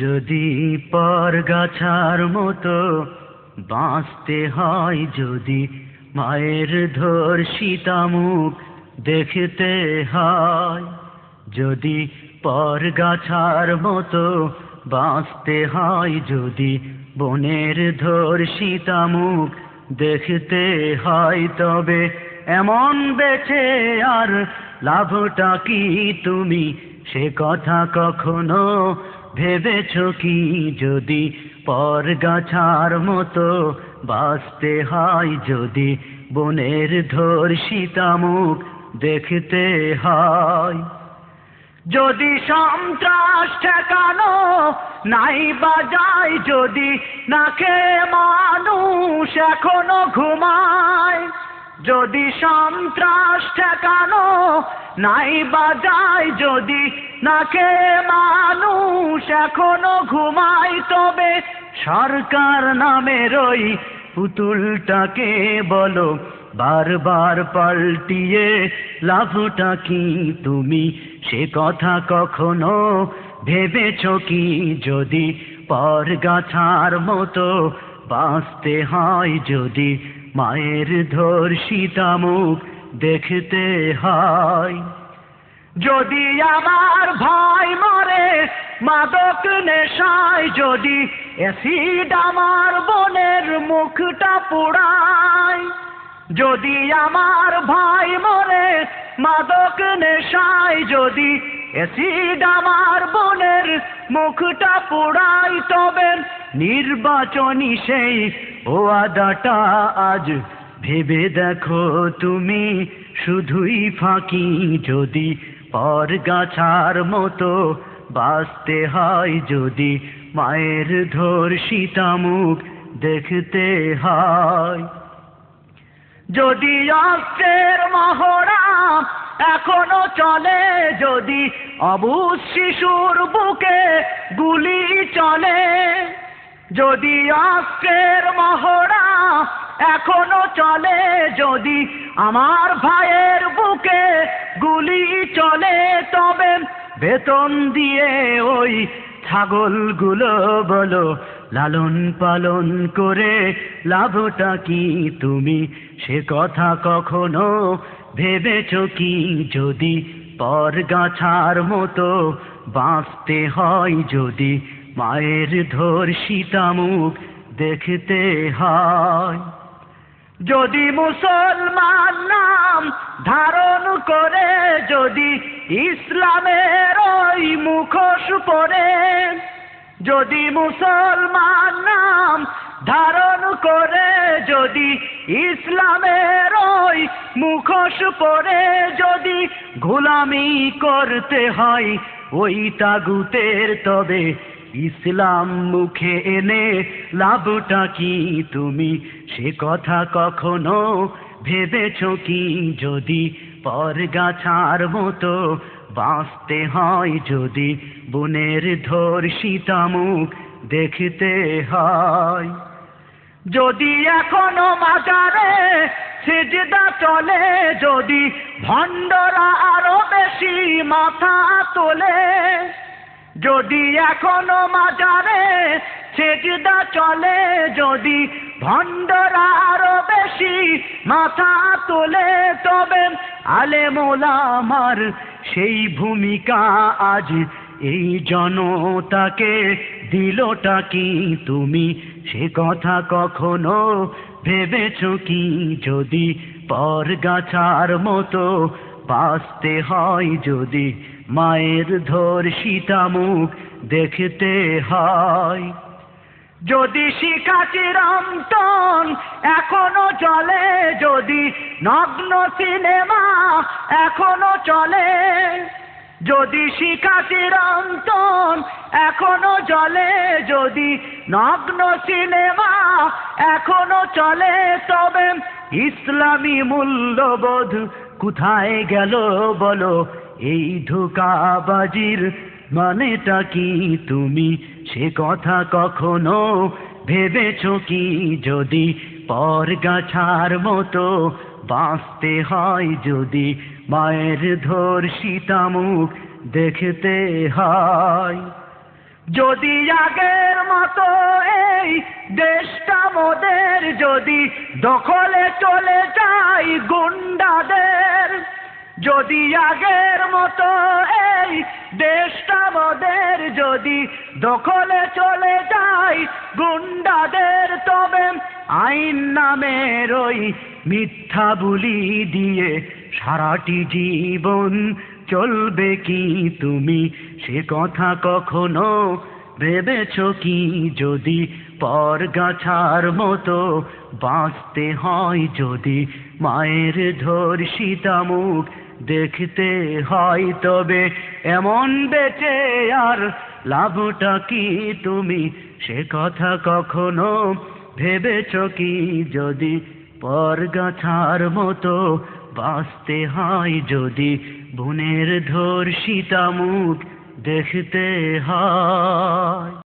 যদি পরগাছার মতো বাঁচতে হয়, যদি মায়ের ধর্ষিতা মুখ দেখতে হয়, যদি পরগাছার মতো বাঁচতে হয়, যদি বনের ধর্ষিতা মুখ দেখতে হয়, তবে এমন বেঁচে আর লাভটা কি তুমি সে কথা কখনো ভেবেছো কি? যদি পরগাছার মতো বাঁচতে হয়, যদি বনের ধর্ষিতা মুখ দেখতে হয়, যদি সন্ত্রাস ঠেকানো নাই বাজায়, যদি না খেয়ে মানুষ এখনো ঘুমায়, যদি সন্ত্রাস ঠেকানো নাই বাজায়, যদি না খেয়ে মানুষ এখনো ঘুমায়, তবে সরকার নামের ওই পুতুলটাকে বলো বারবার পাল্টিয়ে লাভটা কি তুমি সে কথা কখনো ভেবেছো কি? যদি পরগাছার মতো বাঁচতে হয়, যদি মায়ের ধর্ষিতা মুখ দেখতে হয়, যদি আমার ভাই মরে মাদক নেশায়, যদি অ্যাসিড আমার বোনের মুখটা পোড়ায়, যদি আমার ভাই মরে মাদক নেশায়, যদি অ্যাসিড আমার বোনের মুখটা পোড়ায়, তবে নির্বাচনী সেই ওয়াদাটা আজ ভেবে দেখো তুমি শুধুই ফাঁকি। যদি পরগাছার মতো বাঁচতে হয়, যদি মায়ের ধর্ষিতা মুখ দেখতে হয়, যদি অস্ত্রের মহড়া এখনো চলে, যদি অবুঝ শিশুর বুকে গুলি চলে, যদি অস্ত্রের মহড়া এখনো চলে, যদি আমার ভাইয়ের বুকে গুলি চলে, তবে বেতন দিয়ে ওই ছাগলগুলো বলো লালন পালন করে লাভটা কি তুমি সে কথা কখনো ভেবেছো কি? যদি পরগাছার মতো বাঁচতে হয়, যদি মায়ের ধর্ষিতা মুখ দেখতে হয়, যদি মুসলমান নাম ধারণ করে, যদি ইসলামের ওই মুখোশ পরে, যদি মুসলমান নাম ধারণ করে, যদি ইসলামের ওই মুখোশ পরে, যদি গোলামি করতে হয় ওই তাগুতের, তবে ইসলাম মুখে এনে লাভটা কি তুমি সে কথা কখনো ভেবেছো কি? যদি পরগাছার মতো বাঁচতে হয়, যদি বনের ধর্ষিতা মুখ দেখতে হয়, যদি এখনো মাজারে সিজদা চলে, যদি ভণ্ডরা আরো বেশি মাথা তোলে, যদি এখনো মাজারে সিজদা চলে, যদি ভণ্ডরা আরো বেশি মাথা তোলে, তবে আলেম ওলামার সেই ভূমিকা আজ এই জনতাকে দিলটা কি তুমি সে কথা কখনো ভেবেছো কি? যদি পরগাছার মতো বাঁচতে হয়, যদি মায়ের ধর্ষিতা মুখ দেখতে হয়, যদি শিখা চিরন্তন এখনো চলে, যদি নগ্ন সিনেমা এখনো চলে, যদি শিখা চিরন্তন এখনো চলে, যদি নগ্ন সিনেমা এখনো চলে, তবে ইসলামী মূল্যবোধ কোথায় গেল বলো? এই ধোঁকাবাজির মানেটা কি তুমি সে কথা কখনো ভেবেছো কি? যদি পরগাছার মতো বাঁচতে হয়, যদি মায়ের ধর্ষিতা মুখ দেখতে হয়, যদি আগের মতো এই দেশটা মোদের, যদি দখলে চলে যায় গুন্ডাদের, যদি আগের মতো এই দেশটা মোদের, যদি দখলে চলে যায় গুন্ডাদের, তবে আইন নামের ওই মিথ্যা বুলি দিয়ে সারাটি জীবন চলবে কি তুমি সে কথা কখনো ভেবেছো কি? যদি পরগাছার মতো বাঁচতে হয়, যদি মায়ের ধর্ষিতা মুখ দেখতে হয়, তবে এমন বেঁচে আর লাভটা কি তুমি সে কথা কখনো ভেবেছো কি? যদি পরগাছার মতো বাঁচতে হয়, যদি বোনের ধর্ষিতা মুখ দেখতে হয়।